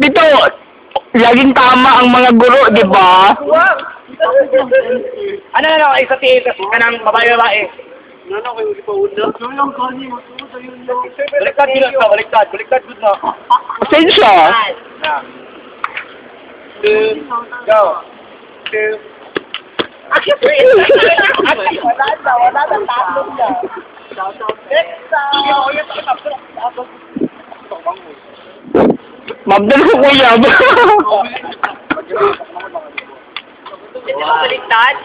Dito, laging tama ang mga guro, di ba? Ano, isa kanang babae. Ano kayo di pa una? Ano kani masuot ayun no. Baliktad yun na, baliktad good na. Pasensya. Go. Wala na tatlong na. Mabdal ko kuya. Hindi ba baliktad?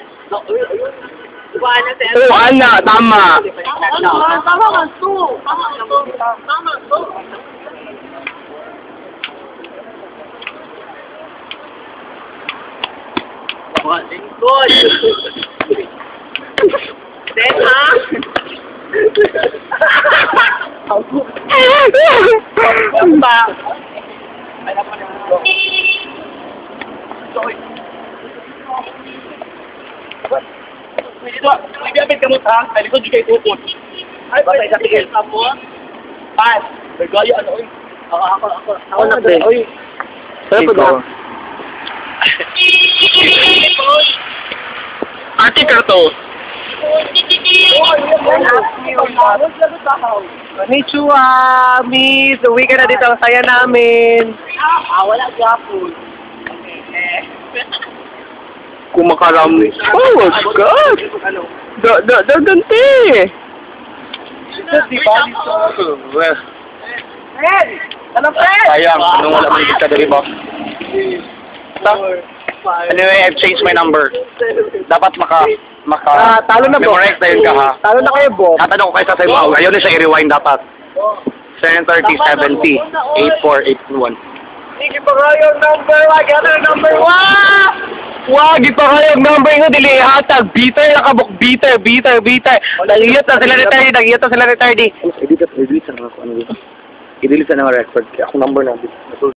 Oo, ana, tama. Tama man to. Tama to. Lingkod. Then, ha? Pwede apit ka mo ta, ay likod kayo tukod. Ay, basta isa tigil. Ay, bergaya ano oy. Ako na din. Oy. Pero po Ate Karto. Konnichiwa, miss. Uwi ka na dito. Saya namin. Wala gapon. Kumakaram. Oh my God. Ganti. Di ba? Fred! Ano, Fred? Sayang, anong wala man ka dali ba? Anyway, I've changed my number. Dapat Talo na, Bo. memorize na yun ka, ha? Talo na kayo, Bo. Tatanong ko kayo sa sa'yo, ayaw na siya i-rewind dapat. 730, 70, 8481. Sige pa kayo, number 1. Ano, number 1? Wag, ito kayo, number nga, dili hatag. Bitter na kabuk, bitter. Nag-iyot na sila ni Tardy, I-delete na ako. I-delete na ng record. Kaya akong number na.